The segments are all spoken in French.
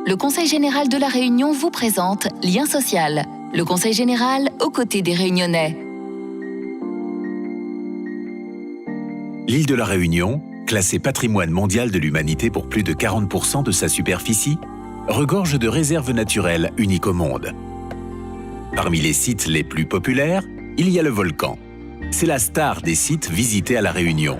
le Conseil général de la Réunion vous présente Lien social, le Conseil général aux côtés des Réunionnais. L'île de la Réunion, classée patrimoine mondial de l'humanité pour plus de 40% de sa superficie, regorge de réserves naturelles uniques au monde. Parmi les sites les plus populaires, il y a le volcan. C'est la star des sites visités à la Réunion.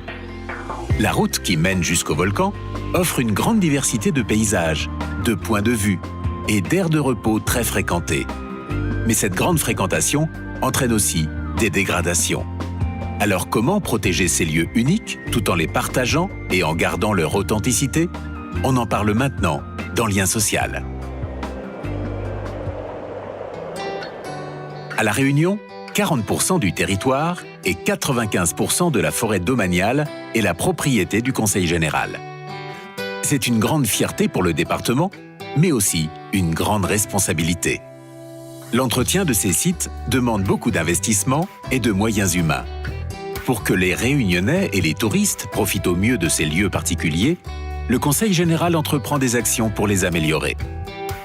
La route qui mène jusqu'au volcan offre une grande diversité de paysages, de points de vue et d'aires de repos très fréquentées. Mais cette grande fréquentation entraîne aussi des dégradations. Alors comment protéger ces lieux uniques tout en les partageant et en gardant leur authenticité? On en parle maintenant dans Lien social. À La Réunion, 40% du territoire et 95% de la forêt domaniale est la propriété du Conseil général. C'est une grande fierté pour le département, mais aussi une grande responsabilité. L'entretien de ces sites demande beaucoup d'investissement et de moyens humains. Pour que les Réunionnais et les touristes profitent au mieux de ces lieux particuliers, le Conseil général entreprend des actions pour les améliorer.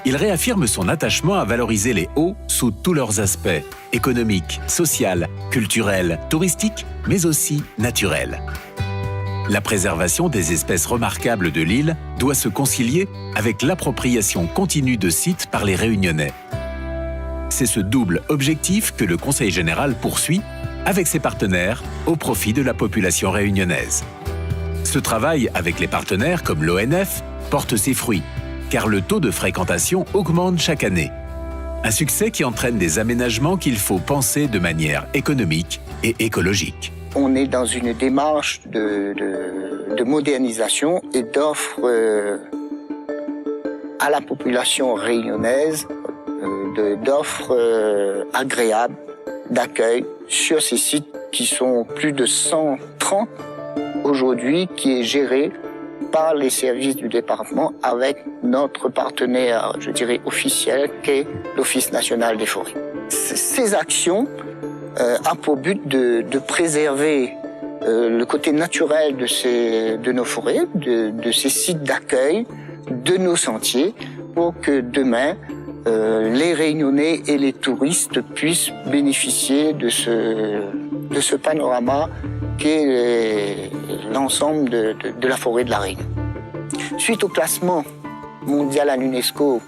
Il réaffirme son attachement à valoriser les hauts sous tous leurs aspects, économiques, sociaux, culturels, touristiques, mais aussi naturels. La préservation des espèces remarquables de l'île doit se concilier avec l'appropriation continue de sites par les Réunionnais. C'est ce double objectif que le Conseil général poursuit avec ses partenaires au profit de la population réunionnaise. Ce travail avec les partenaires comme l'ONF porte ses fruits, car le taux de fréquentation augmente chaque année. Un succès qui entraîne des aménagements qu'il faut penser de manière économique et écologique. On est dans une démarche de modernisation et d'offre à la population réunionnaise, d'offres agréables d'accueil sur ces sites qui sont plus de 130 aujourd'hui, qui est géré par les services du département avec notre partenaire, je dirais, officiel, qu'est l'Office national des forêts. Ces actions ont pour but de préserver le côté naturel de nos forêts, de ces sites d'accueil, de nos sentiers, pour que demain, les Réunionnais et les touristes puissent bénéficier de ce panorama qu'est l'ensemble de la forêt de la Réunion. Suite au classement mondial à l'UNESCO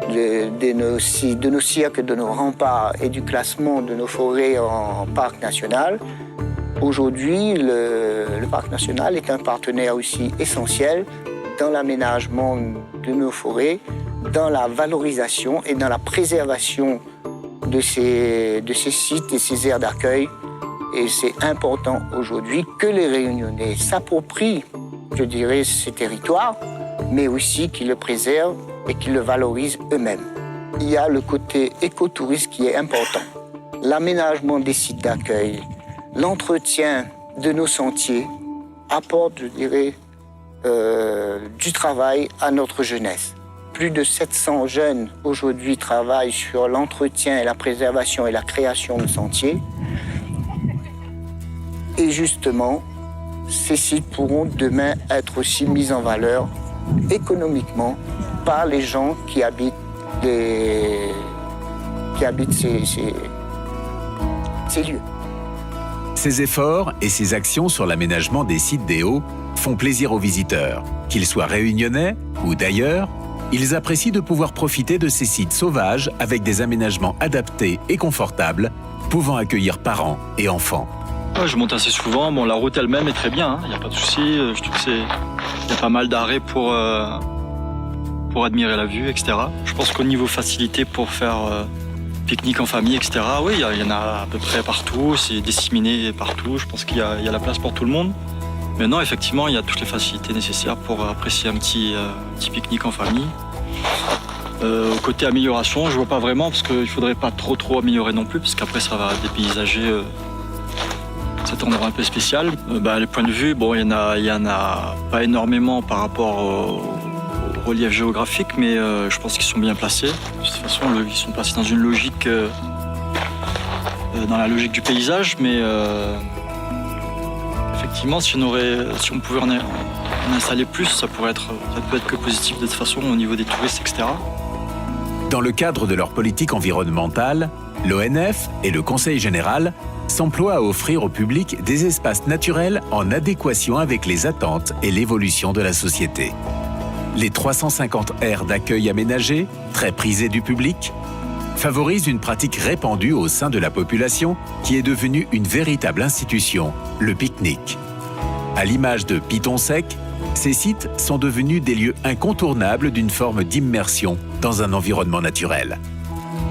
de nos cirques, de nos remparts et du classement de nos forêts en parc national, aujourd'hui, le parc national est un partenaire aussi essentiel dans l'aménagement de nos forêts, dans la valorisation et dans la préservation de ces sites et ces aires d'accueil. Et c'est important aujourd'hui que les Réunionnais s'approprient, je dirais, ces territoires, mais aussi qu'ils le préservent et qu'ils le valorisent eux-mêmes. Il y a le côté écotourisme qui est important. L'aménagement des sites d'accueil, l'entretien de nos sentiers apporte, je dirais, du travail à notre jeunesse. Plus de 700 jeunes aujourd'hui travaillent sur l'entretien et la préservation et la création de sentiers. Et justement, ces sites pourront demain être aussi mis en valeur économiquement par les gens qui habitent ces lieux. Ces efforts et ces actions sur l'aménagement des sites des Hauts font plaisir aux visiteurs. Qu'ils soient réunionnais ou d'ailleurs, ils apprécient de pouvoir profiter de ces sites sauvages avec des aménagements adaptés et confortables, pouvant accueillir parents et enfants. Ouais, je monte assez souvent. Bon, la route elle-même est très bien, il n'y a pas de souci. Je trouve qu'il y a pas mal d'arrêts pour admirer la vue, etc. Je pense qu'au niveau facilité pour faire pique-nique en famille, etc., oui, il y en a à peu près partout, c'est disséminé partout. Je pense qu'il y a la place pour tout le monde. Maintenant, effectivement, il y a toutes les facilités nécessaires pour apprécier un petit pique-nique en famille. Côté amélioration, je vois pas vraiment, parce qu'il faudrait pas trop améliorer non plus, parce qu'après ça va dépaysager cet endroit un peu spécial. Les points de vue, bon, il y en a pas énormément par rapport au relief géographique, mais je pense qu'ils sont bien placés. De toute façon, ils sont placés dans une logique, dans la logique du paysage, mais effectivement, si on pouvait en installer plus, ça peut être que positif de toute façon au niveau des touristes, etc. Dans le cadre de leur politique environnementale, l'ONF et le Conseil général s'emploient à offrir au public des espaces naturels en adéquation avec les attentes et l'évolution de la société. Les 350 aires d'accueil aménagées, très prisées du public, favorisent une pratique répandue au sein de la population qui est devenue une véritable institution, le pique-nique. À l'image de Piton Sec, ces sites sont devenus des lieux incontournables d'une forme d'immersion dans un environnement naturel.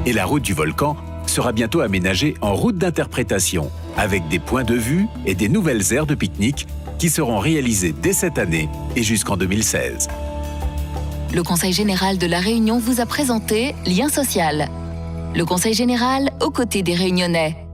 Et la route du volcan sera bientôt aménagée en route d'interprétation, avec des points de vue et des nouvelles aires de pique-nique qui seront réalisées dès cette année et jusqu'en 2016. Le Conseil général de La Réunion vous a présenté Lien social. Le Conseil général aux côtés des Réunionnais.